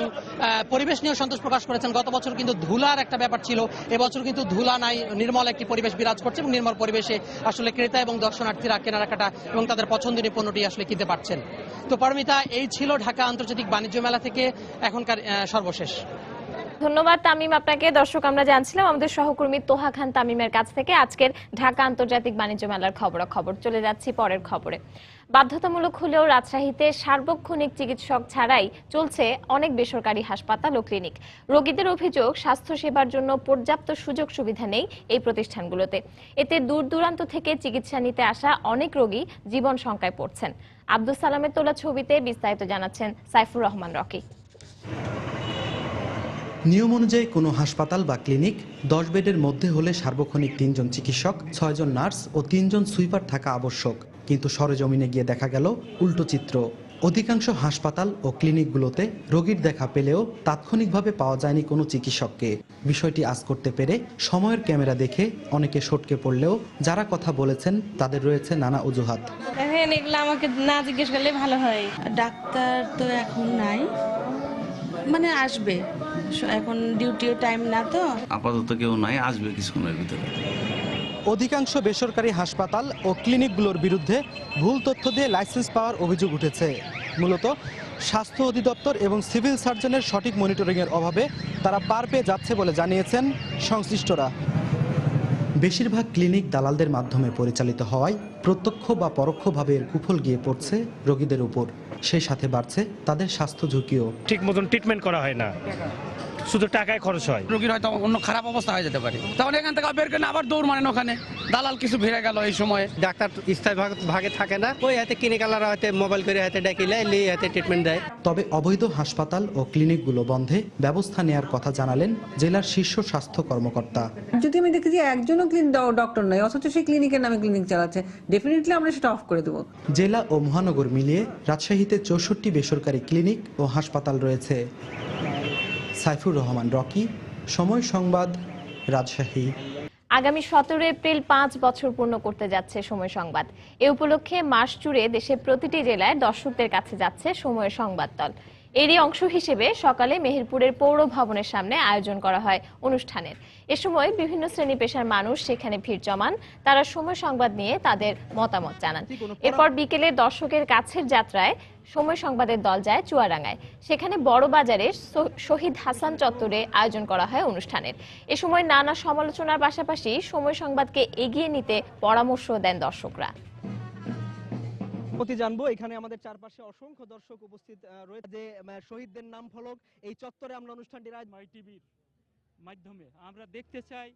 Speaker 20: পরিবেশ নিয়েও সন্তোষ প্রকাশ করেছেন। গত বছর কিন্তু ধুলার একটা ব্যাপার ছিল, এবছর কিন্তু ধুলা নাই, নির্মল একটি পরিবেশ বিরাজ করছে এবং নির্মল পরিবেশে আসলে ক্রেতা এবং দর্শনার্থীরা কেনাকাটা এবং তাদের পছন্দনীয় পণ্যটি আসলে কিনতে পারছেন। তো পারমিতা, এই ছিল ঢাকা আন্তর্জাতিক বাণিজ্য মেলা থেকে এখনকার সর্বশেষ।
Speaker 2: ধন্যবাদ তামিম আপনাকে। দর্শক, আমরা জানছিলাম আমাদের সহকর্মী তোহা খান তামিমের কাছ থেকে আজকের ঢাকা আন্তর্জাতিক বাণিজ্য মেলার খবর। চলে যাচ্ছি পরের খবরে। বাধ্যতামূলক হলেও রাজশাহীতে সার্বক্ষণিক চিকিৎসক ছাড়াই চলছে অনেক বেসরকারি হাসপাতাল ও ক্লিনিক। রোগীদের অভিযোগ, স্বাস্থ্যসেবার জন্য পর্যাপ্ত সুযোগ সুবিধা নেই এই প্রতিষ্ঠানগুলোতে। এতে দূর দূরান্ত থেকে চিকিৎসা নিতে আসা অনেক রোগী জীবন শঙ্কায় পড়ছেন। আব্দুল সালামের তোলা ছবিতে বিস্তারিত জানাচ্ছেন সাইফুর রহমান রকি।
Speaker 23: নিয়ম অনুযায়ী কোনো হাসপাতাল বা ক্লিনিক 10 বেডের মধ্যে হলে সার্বক্ষণিক 3 জন চিকিৎসক, 6 জন নার্স ও 3 জন সুইপার থাকা আবশ্যক। কিন্তু সরেজমিনে গিয়ে দেখা গেল উল্টো চিত্র। অধিকাংশ হাসপাতাল ও ক্লিনিকগুলোতে রোগীর দেখা পেলেও তাৎক্ষণিকভাবে পাওয়া যায়নি কোনো চিকিৎসককে। বিষয়টি আজ করতে পেরে সময়ের ক্যামেরা দেখে অনেকে সটকে পড়লেও যারা কথা বলেছেন তাদের রয়েছে নানা অজুহাত।
Speaker 4: এগুলো আমাকে না জিজ্ঞেস করলে ভালো হয়। ডাক্তার তো এখন নাই, মানে আসবে, এখন ডিউটিও টাইম না, তো
Speaker 7: আপাতত কেউ নাই, আসবে কিছুক্ষণের ভিতরে।
Speaker 20: অধিকাংশ বেসরকারি হাসপাতাল ও ক্লিনিকগুলোর বিরুদ্ধে ভুল তথ্য দিয়ে লাইসেন্স পাওয়ার অভিযোগ উঠেছে। মূলত স্বাস্থ্য অধিদপ্তর এবং সিভিল সার্জনের সঠিক মনিটরিংয়ের অভাবে তারা পার পেয়ে যাচ্ছে বলে জানিয়েছেন সংশ্লিষ্টরা। বেশিরভাগ ক্লিনিক দালালদের মাধ্যমে পরিচালিত হওয়ায় প্রত্যক্ষ বা পরোক্ষভাবে এর কুফল গিয়ে পড়ছে রোগীদের উপর। সেই সাথে বাড়ছে তাদের স্বাস্থ্য ঝুঁকিও।
Speaker 7: ঠিক মতন ট্রিটমেন্ট করা হয় না, শুধু টাকায় খরচ হয়।
Speaker 8: রোগীর হয়তো অন্য খারাপ অবস্থা হয়ে যেতে পারে, তখন এখান থেকে বের করে আবার দৌড় মারেন ওখানে, দালাল কিছু ভিড়ে গেল এই সময়।
Speaker 9: ডাক্তার স্থায়ী ভাগে থাকে না, ওই হাতে ক্লিনিকালরা হয়তো মোবাইল করে হাতে ডাকিলে হাতে ট্রিটমেন্ট দেয়।
Speaker 20: তবে অবৈধ হাসপাতাল ও ক্লিনিকগুলো বন্ধে ব্যবস্থা নেওয়ার কথা জানালেন জেলার শীর্ষ স্বাস্থ্য কর্মকর্তা।
Speaker 10: যদি আমি দেখি যে একজনও ডক্টর নয় অথচ সেই ক্লিনিকের নামে ক্লিনিক চালাচ্ছে, ডেফিনেটলি আমরা সেটা অফ করে দেবো।
Speaker 20: জেলা ও মহানগর মিলিয়ে রাজশাহীতে 64টি বেসরকারি ক্লিনিক ও হাসপাতাল রয়েছে। সাইফুর রহমান রকি, সময় সংবাদ, রাজশাহী।
Speaker 2: আগামী 17 এপ্রিল 5 বছর পূর্ণ করতে যাচ্ছে সময় সংবাদ। এ উপলক্ষে মাস জুড়ে দেশের প্রতিটি জেলায় দর্শকদের কাছে যাচ্ছে সময়ের সংবাদ দল। এরই অংশ হিসেবে সকালে মেহেরপুরের পৌর ভবনের সামনে আয়োজন করা হয় অনুষ্ঠানের। এ সময় বিভিন্ন শ্রেণী পেশার মানুষ সেখানে ভিড় জমান, তারা সময় সংবাদ নিয়ে তাদের মতামত জানান। এরপর বিকেলে দর্শকের কাছের যাত্রায় সময় সংবাদের দল যায় চুয়াডাঙ্গায়। সেখানে বড় বাজারে শহীদ হাসান চত্বরে আয়োজন করা হয় অনুষ্ঠানের। এ সময় নানা সমালোচনার পাশাপাশি সময় সংবাদকে এগিয়ে নিতে পরামর্শ দেন দর্শকরা।
Speaker 20: জানবো এখানে আমাদের চারপাশে অসংখ্য দর্শক উপস্থিত রয়েছে, যে শহীদদের নাম ফলক এই চত্বরে আমরা অনুষ্ঠানটি মাই টিভির
Speaker 7: মাধ্যমে আমরা দেখতে চাই।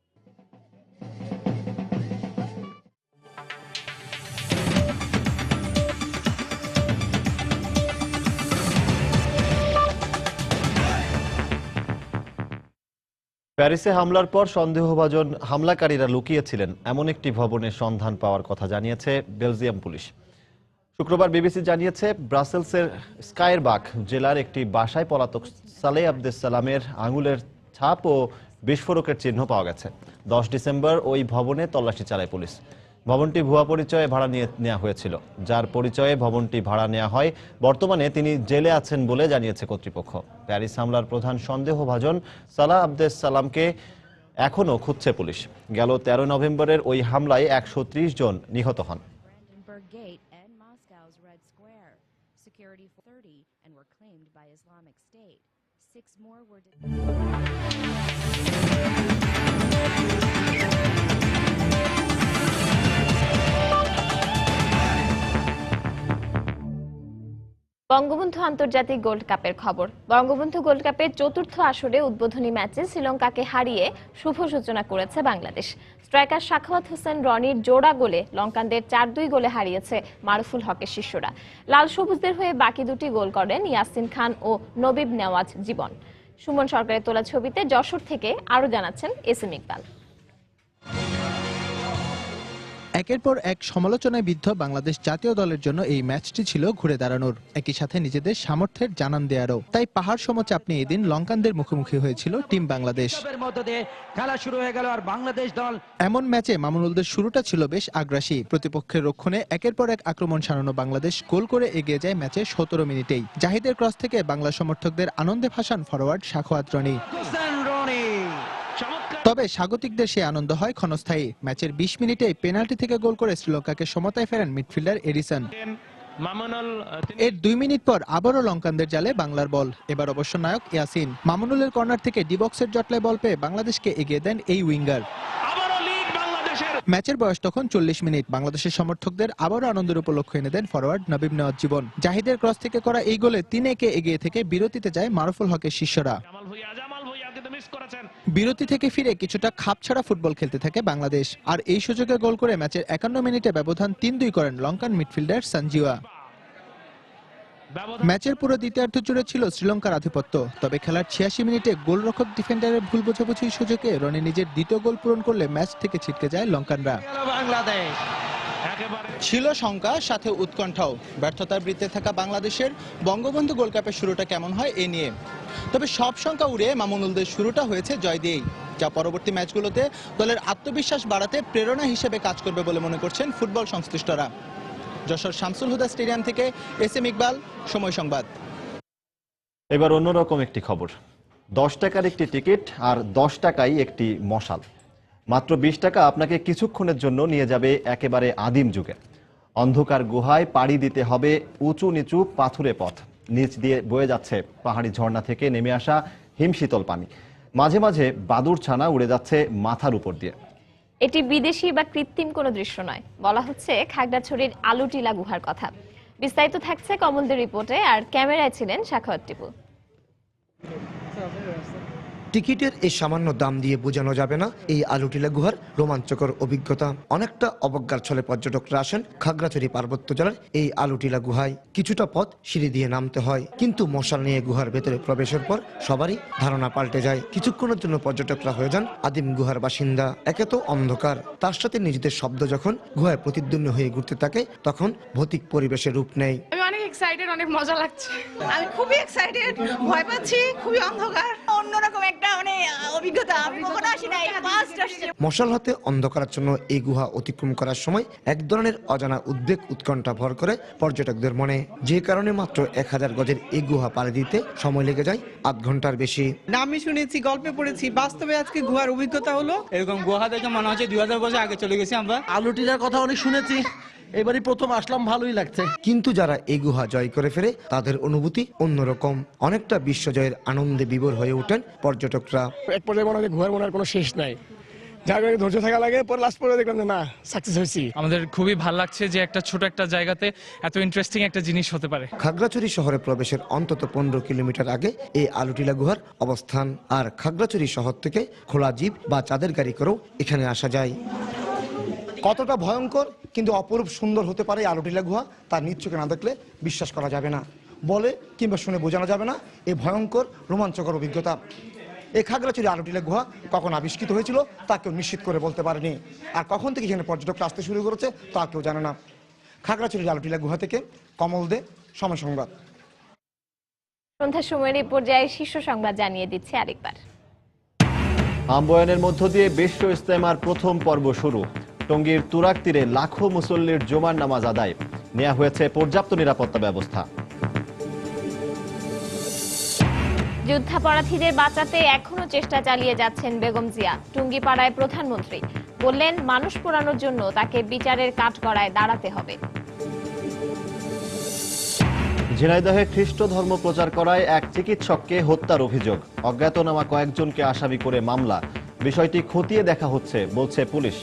Speaker 1: প্যারিসে হামলার পর সন্দেহভাজন হামলাকারীরা লুকিয়েছিলেন এমন একটি ভবনের সন্ধান পাওয়ার কথা জানিয়েছে বেলজিয়াম পুলিশ। শুক্রবার বিবিসি জানিয়েছে ব্রাসেলসের স্কায়ারবাক জেলার একটি বাসায় পলাতক সালেহ আবদেস সালামের আঙুলের ছাপ ও বিস্ফোরকের চিহ্ন পাওয়া গেছে। 10 ডিসেম্বর ওই ভবনে তল্লাশি চালায় পুলিশ। ভবনটি ভুয়া পরিচয়ে ভাড়া নেওয়া হয়েছিল। যার পরিচয়ে ভবনটি ভাড়া নেওয়া হয়, বর্তমানে তিনি জেলে আছেন বলে জানিয়েছে কর্তৃপক্ষ। প্যারিস হামলার প্রধান সন্দেহভাজন সালাহ আবদেস সালামকে এখনও খুঁজছে পুলিশ। গেল 13 নভেম্বরের ওই হামলায় 130 জন নিহত হন।
Speaker 2: বঙ্গবন্ধু আন্তর্জাতিক গোল্ড কাপের খবর। বঙ্গবন্ধু গোল্ড কাপের চতুর্থ আসরে উদ্বোধনী ম্যাচে শ্রীলঙ্কাকে হারিয়ে শুভ সূচনা করেছে বাংলাদেশ। স্ট্রাইকার সাখাওয়াত হোসেন রনির জোড়া গোলে লঙ্কানদের 4-2 গোলে হারিয়েছে মারুফুল হকের শিষ্যরা। লাল সবুজদের হয়ে বাকি দুটি গোল করেন ইয়াসিন খান ও নবিব নেওয়াজ জীবন। সুমন সরকারের তোলা ছবিতে যশোর থেকে আরো জানাচ্ছেন এসএম ইকবাল।
Speaker 11: একের পর এক সমালোচনায় বিদ্ধ বাংলাদেশ জাতীয় দলের জন্য এই ম্যাচটি ছিল ঘুরে দাঁড়ানোর, একই সাথে নিজেদের সামর্থ্যের জানান দেওয়ারও। তাই পাহাড় সম চাপ নিয়ে এদিন লঙ্কানদের মুখোমুখি হয়েছিল টিম বাংলাদেশ।
Speaker 12: খেলা শুরু হয়ে গেল আর বাংলাদেশ দল
Speaker 11: এমন ম্যাচে মামুনুলদের শুরুটা ছিল বেশ আগ্রাসী। প্রতিপক্ষের রক্ষণে একের পর এক আক্রমণ সারানো বাংলাদেশ গোল করে এগিয়ে যায় ম্যাচের 17 মিনিটেই। জাহিদের ক্রস থেকে বাংলা সমর্থকদের আনন্দে ভাসান ফরওয়ার্ড সাখাওয়াত রনি। তবে স্বাগতিকদের সে আনন্দ হয় ক্ষণস্থায়ী। ম্যাচের 20 মিনিটে পেনাল্টি থেকে গোল করে শ্রীলঙ্কাকে সমতায় ফেরেন মিডফিল্ডার এডিসন। এর 2 মিনিট পর আবারও লঙ্কানদের জালে বাংলার বল। এবার অবশ্য নায়ক ইয়াসিন। মামুনুলের কর্নার থেকে ডিবক্সের জটলায় বল পেয়ে বাংলাদেশকে এগিয়ে দেন এই উইঙ্গার। ম্যাচের বয়স তখন 40 মিনিট। বাংলাদেশের সমর্থকদের আবারও আনন্দের উপলক্ষ এনে দেন ফরওয়ার্ড নবিব নেওয়াজ জীবন। জাহিদের ক্রস থেকে করা এই গোলে 3-1 এগিয়ে থেকে বিরতিতে যায় মারুফুল হকের শিষ্যরা। বিরতি থেকে ফিরে কিছুটা খাপছাড়া ফুটবল খেলতে থাকে বাংলাদেশ। আর এই সুযোগে গোল করে ম্যাচের 51 মিনিটে ব্যবধান 3-2 করেন লঙ্কান মিডফিল্ডার সঞ্জিওয়া। ম্যাচের পুরো দ্বিতীয়ার্ধ জুড়ে ছিল শ্রীলঙ্কার আধিপত্য। তবে খেলার 86 মিনিটে গোলরক্ষক ডিফেন্ডারের ভুল বোঝাবুঝির সুযোগে রনি নিজের দ্বিতীয় গোল পূরণ করলে ম্যাচ থেকে ছিটকে যায় লঙ্কানরা। ছিল শঙ্কা, সাথে উৎকণ্ঠাও। ব্যর্থতার বৃত্তে থাকা বাংলাদেশের বঙ্গবন্ধু গোল্ড কাপের শুরুটা কেমন হয় এ নিয়ে। তবে সব শঙ্কা উড়িয়ে মামুনুলদের শুরুটা হয়েছে জয় দিয়েই, যা পরবর্তী ম্যাচগুলোতে দলের আত্মবিশ্বাস বাড়াতে প্রেরণা হিসেবে কাজ করবে বলে মনে করছেন ফুটবল সংশ্লিষ্টরা। যশোর শামসুল হুদা স্টেডিয়াম থেকে এসএম ইকবাল, সময় সংবাদ।
Speaker 1: এবার অন্যরকম একটি খবর। 10 টাকার একটি টিকিট আর 10 টাকায় একটি মশাল। মাত্র 20 টাকা আপনাকে কিছুক্ষণের জন্য নিয়ে যাবে একেবারে আদিম যুগে। অন্ধকার গুহায় পাড়ি দিতে হবে উঁচু নিচু পাথুরে পথ, নিচ দিয়ে বয়ে যাচ্ছে পাহাড়ি ঝর্ণা থেকে নেমে আসা হিমশীতল পানি, মাঝে মাঝে বাদুড় ছানা উড়ে যাচ্ছে মাথার উপর দিয়ে।
Speaker 2: এটি বিদেশি বা কৃত্রিম কোনো দৃশ্য নয়, বলা হচ্ছে খাগড়াছড়ির আলুটিলা গুহার কথা। বিস্তারিত থাকছে কমলদের রিপোর্টে, আর ক্যামেরায় ছিলেন সাখাওয়াত টিপু।
Speaker 13: টিকিটের এই সামান্য দাম দিয়ে বোঝানো যাবে না এই আলুটিলা গুহার রোমাঞ্চকর অভিজ্ঞতা। অনেকটা অবজ্ঞার ছলে পর্যটকরা আসেন খাগড়াছড়ি পার্বত্য জেলার এই আলুটিলা গুহায়। কিছুটা পথ সিঁড়ি দিয়ে নামতে হয়, কিন্তু মশাল নিয়ে গুহার ভেতরে প্রবেশের পর সবারই ধারণা পাল্টে যায়। কিছুক্ষণের জন্য পর্যটকরা হয়ে যান আদিম গুহার বাসিন্দা। একে তো অন্ধকার, তার সাথে নিজেদের শব্দ যখন গুহায় প্রতিদ্বন্দ্বী হয়ে ঘুরতে থাকে, তখন ভৌতিক পরিবেশের রূপ নেয়।
Speaker 14: আমি অনেক এক্সাইটেড, অনেক মজা লাগছে। আমি খুবই এক্সাইটেড, ভয় পাচ্ছি, খুবই অন্ধকার, অন্যরকম একটা অভিজ্ঞতা। আমি কখনো আসি নাই, ফার্স্ট আসছি।
Speaker 13: মশাল হাতে অন্ধকারাচ্ছন্ন এই গুহা অতিক্রম করার সময় এক ধরনের অজানা উদ্বেগ উৎকণ্ঠা ভর করে পর্যটকদের মনে, যে কারণে মাত্র 1000 গজের এই গুহা পাড়ি দিতে সময় লেগে যায় 8 ঘন্টার বেশি।
Speaker 15: নামই শুনেছি, গল্পে পড়েছি, বাস্তবে আজকে গুহার অভিজ্ঞতা হলো। এরকম গুহা দেখে মনে হচ্ছে 2000 বছর আগে চলে গেছি আমরা।
Speaker 16: আলুটিলার কথা অনেক শুনেছি, এবারই প্রথম আসলাম, ভালোই লাগছে।
Speaker 13: কিন্তু যারা এই গুহা জয় করে ফেরে তাদের অনুভূতি অন্যরকম। অনেকটা বিশ্বজয়ের আনন্দে বিভোর হয়ে ওঠেন পর্যটকরা।
Speaker 17: এক পর্যায়ে মনে হয় গুহার মনে কোনো শেষ নাই, যার কারণে ধৈর্য থাকা লাগে। পর লাস্ট পর্যায়ে দেখলাম যে না, সাকসেস হয়েছি।
Speaker 18: আমাদের খুবই ভালো লাগছে যে একটা ছোট একটা জায়গাতে এত ইন্টারেস্টিং একটা জিনিস হতে পারে।
Speaker 13: খাগড়াছড়ি শহরে প্রবেশের অন্তত 15 কিলোমিটার আগে এই আলুটিলা গুহার অবস্থান। আর খাগড়াছড়ি শহর থেকে খোলা জিপ বা চাঁদের গাড়ি করেও এখানে আসা যায়। কতটা ভয়ঙ্কর কিন্তু অপরূপ সুন্দর হতে পারে এই আলুটিলা গুহা, তার নিজ চোখে না দেখলে বিশ্বাস করা যাবে না, বলে কিংবা শুনে বোঝানো যাবে না এই ভয়ঙ্কর রোমাঞ্চকর অভিজ্ঞতা। এই খাগড়াছড়ি আলুটিলা গুহা কখন আবিষ্কৃত হয়েছিল তা কেউ নিশ্চিত করে বলতে পারেনি, আর কখন থেকে এখানে পর্যটকরা আসতে শুরু করেছে তা কেউ জানে না। খাগড়াছড়ি আলুটিলা গুহা থেকে কমল দে, সময় সংবাদ।
Speaker 2: সন্ধ্যার সময়ের এই পর্যায়ে শীর্ষ সংবাদ জানিয়ে দিচ্ছে আরেকবার।
Speaker 1: আম্বয়ানের মধ্য দিয়ে বিশ্ব ইজতেমার প্রথম পর্ব শুরু। টঙ্গীর তুরাগ তীরে লাখো মুসল্লির জুমার নামাজ আদায়, নেওয়া হয়েছে পর্যাপ্ত নিরাপত্তা ব্যবস্থা।
Speaker 2: যুদ্ধাপরাধীদের বাঁচাতে এখনো চেষ্টা চালিয়ে যাচ্ছেন বেগম জিয়া। টুঙ্গিপাড়ায় প্রধানমন্ত্রী বললেন, মানুষ পোড়ানোর জন্য তাকে বিচারের কাঠগড়ায় দাঁড়াতে হবে।
Speaker 1: ঝিনাইদহে খ্রিস্ট ধর্ম প্রচার করায় এক চিকিৎসককে হত্যার অভিযোগ। অজ্ঞাতনামা কয়েকজনকে আসামি করে মামলা, বিষয়টি খতিয়ে দেখা হচ্ছে বলছে পুলিশ।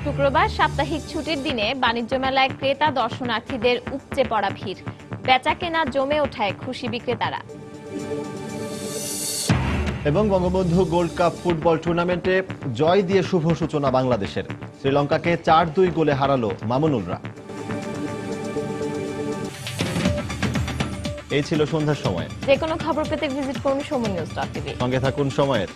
Speaker 2: শুক্রবার সাপ্তাহিক ছুটির দিনে বাণিজ্য মেলায় ক্রেতা দর্শনার্থীদের উপচে পড়া ভিড়, বেচাকেনা জমে ওঠায় খুশি বিক্রেতারা।
Speaker 1: এবং বঙ্গবন্ধু গোল্ড কাপ ফুটবল টুর্নামেন্টে জয় দিয়ে শুভ সূচনা বাংলাদেশের। শ্রীলঙ্কাকে 4-2 গোলে হারালো মামুনুলরা। এই ছিল সন্ধ্যার সময়।
Speaker 2: যে কোনো খবর পেতে ভিজিট করুন সময় নিউজ.tv।
Speaker 1: সঙ্গে থাকুন সময়ের।